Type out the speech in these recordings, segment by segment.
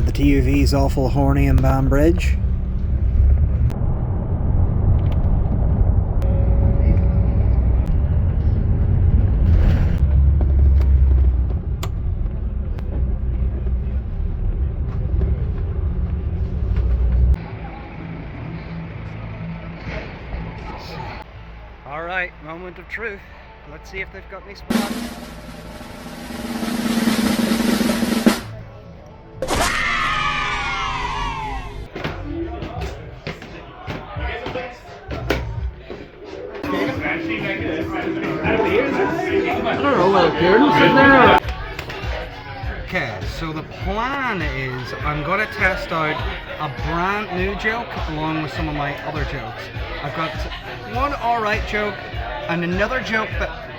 The TUV's awful horny in Banbridge. Alright, moment of truth. Let's see if they've got any spots. Okay, so the plan is I'm going to test out a brand new joke along with some of my other jokes. I've got one alright joke and another joke that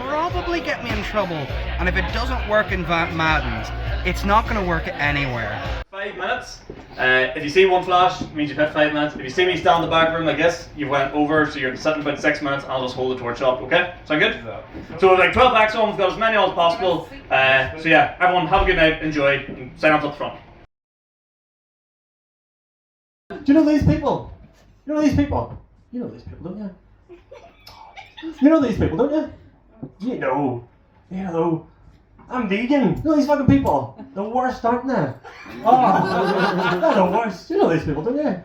probably get me in trouble, and if it doesn't work in Maddens, it's not going to work anywhere. 5 minutes. If you see one flash, it means you've hit 5 minutes. If you see me stand in the back room like this, you've went over, so you're sitting about 6 minutes. I'll just hold the torch up, okay? Sound good? So like 12 acts on, we've got as many as possible. So yeah, everyone have a good night, enjoy, and sign up at the front. Do you know these people? You know these people? You know these people, don't you? You know these people, don't you? You know. I'm vegan. You know these fucking people? The worst, aren't they? Oh, they're the worst. You know these people, don't you?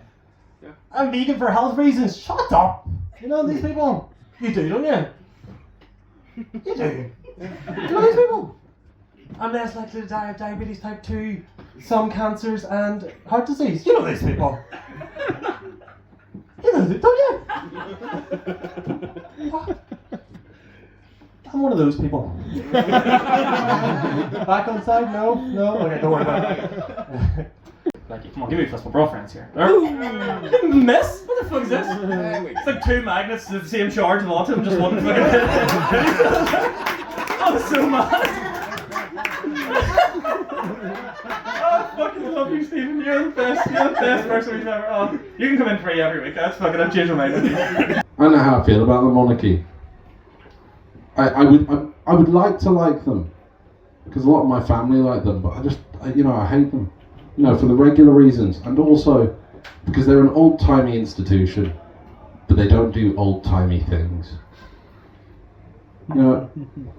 Yeah. I'm vegan for health reasons. Shut up. You know these people? You do, don't you? You do. You know these people? I'm less likely to die of diabetes type 2, some cancers, and heart disease. You know these people. You know them, don't you? What? I'm one of those people. Back on side? No? Okay, don't worry about it. Like, come on, give me a fist, my girlfriend's here. Miss? What the fuck is this? It's like 2 magnets of the same charge of autism, just one fucking hit. I was so mad. I fucking love you, Stephen. You're the best. You're the best person we've ever. Oh, you can come in free every week. That's fucking. I've changed my mind with you. I don't know how I feel about the monarchy. I would like to like them because a lot of my family like them, but I hate them. For the regular reasons, and also because they're an old-timey institution, but they don't do old-timey things.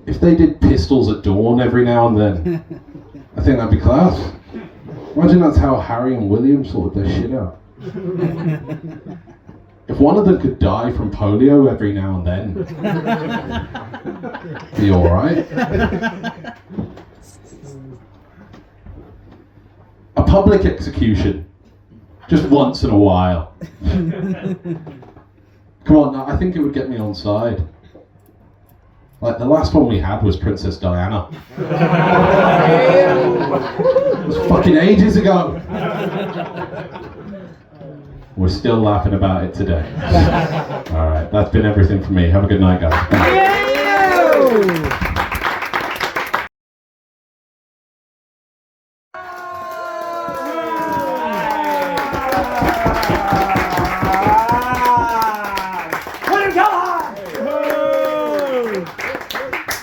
If they did pistols at dawn every now and then, I think that'd be class. Imagine that's how Harry and William sorted their shit out. If one of them could die from polio every now and then, be alright. A public execution, just once in a while. Come on, I think it would get me on side. Like the last one we had was Princess Diana. It was fucking ages ago. We're still laughing about it today. Alright, that's been everything from me. Have a good night, guys.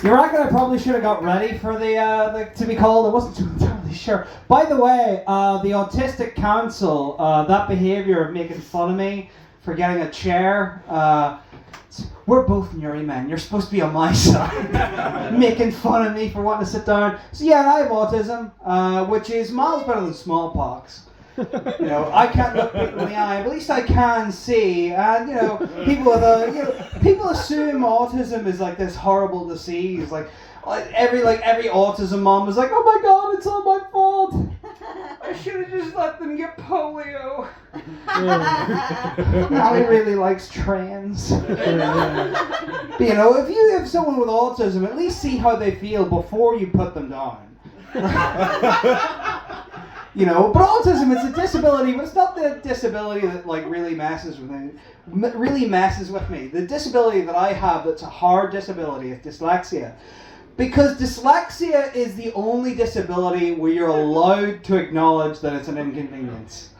You reckon I probably should have got ready for the to be called? I wasn't entirely sure. By the way, the Autistic Council, that behaviour of making fun of me for getting a chair, we're both Nuri men. You're supposed to be on my side, making fun of me for wanting to sit down. So yeah, I have autism, which is miles better than smallpox. You know, I can't look people in the eye, but at least I can see. And, you know, people with people assume autism is like this horrible disease. Like every autism mom is like, oh my God, it's all my fault. I should have just let them get polio. Now he really likes trans. But, you know, if you have someone with autism, at least see how they feel before you put them down. You know, but autism, it's a disability, but it's not the disability that like really messes with me. The disability that I have that's a hard disability is dyslexia. Because dyslexia is the only disability where you're allowed to acknowledge that it's an inconvenience.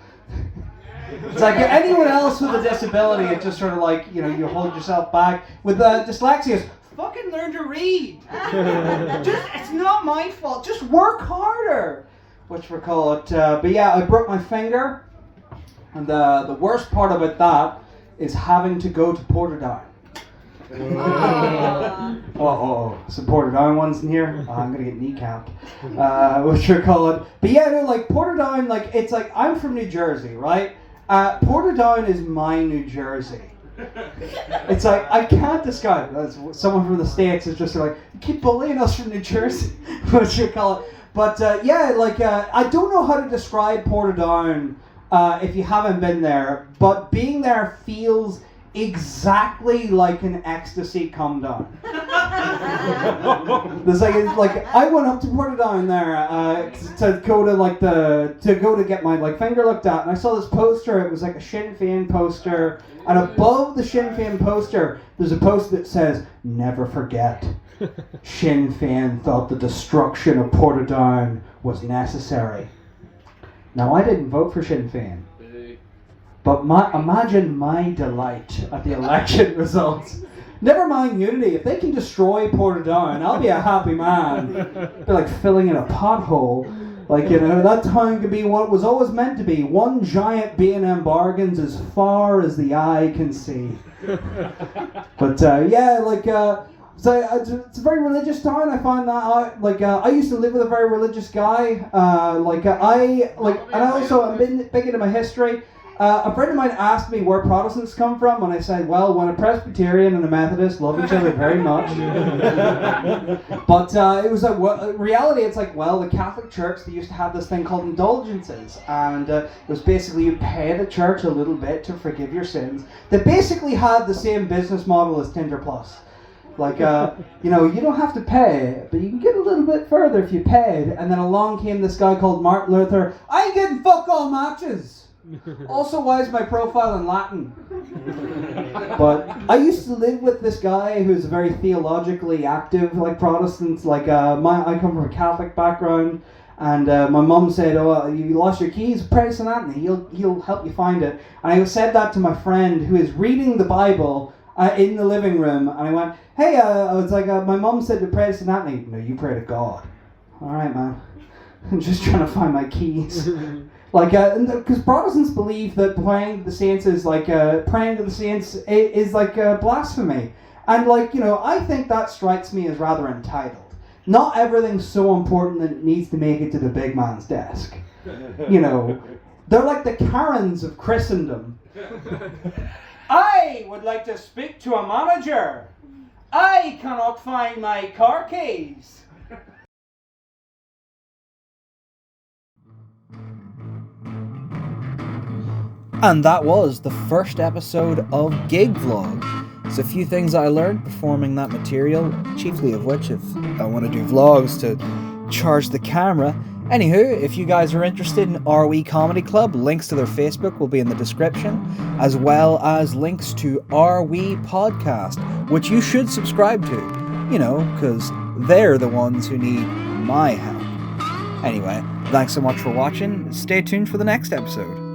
It's like anyone else with a disability, it's just sort of like, you know, you hold yourself back. With dyslexia, it's fucking learn to read. It's not my fault. Just work harder. But yeah, I broke my finger. And the worst part about that is having to go to Portadown. Some Portadown ones in here. I'm gonna get kneecapped. But yeah, no, like Portadown, like it's like I'm from New Jersey, right? Portadown is my New Jersey. It's like I can't describe it. As someone from the States is just like, you keep bullying us from New Jersey. But yeah, like I don't know how to describe Portadown if you haven't been there, but being there feels exactly like an ecstasy come down. It's like I went up to Portadown there to go to get my like finger looked at, and I saw this poster. It was like a Sinn Féin poster, and above the Sinn Féin poster, there's a poster that says, "Never forget, Sinn Féin thought the destruction of Portadown was necessary." Now I didn't vote for Sinn Féin. But imagine my delight at the election results. Never mind unity. If they can destroy Portadown, I'll be a happy man. Be like filling in a pothole. Like, you know, that town could be what it was always meant to be. One giant B&M Bargains as far as the eye can see. But yeah, like, it's a very religious town. I find that out. Like, I used to live with a very religious guy. And I also am big into my history. A friend of mine asked me where Protestants come from, and I said, well, when a Presbyterian and a Methodist love each other very much. But it was reality, it's like, well, the Catholic Church, they used to have this thing called indulgences, and it was basically you pay the church a little bit to forgive your sins. They basically had the same business model as Tinder Plus. Like, you know, you don't have to pay, but you can get a little bit further if you paid. And then along came this guy called Martin Luther. I ain't getting fuck all matches. Also, why is my profile in Latin? But I used to live with this guy who's very theologically active, like Protestants. Like I come from a Catholic background, and my mum said, "Oh, you lost your keys, pray to St. Anthony. He'll help you find it." And I said that to my friend who is reading the Bible in the living room, and I went, "Hey, I was like, my mum said to pray to St. Anthony." "No, you pray to God." "All right, man. I'm just trying to find my keys." Like, because Protestants believe that praying to the saints is like blasphemy, and like, you know, I think that strikes me as rather entitled. Not everything's so important that it needs to make it to the big man's desk. You know, they're like the Karens of Christendom. "I would like to speak to a manager. I cannot find my car keys." And that was the first episode of Gig Vlog. There's a few things I learned performing that material, chiefly of which if I want to do vlogs to charge the camera. Anywho, if you guys are interested in RWE Comedy Club, links to their Facebook will be in the description, as well as links to RWE Podcast, which you should subscribe to, you know, because they're the ones who need my help. Anyway, thanks so much for watching. Stay tuned for the next episode.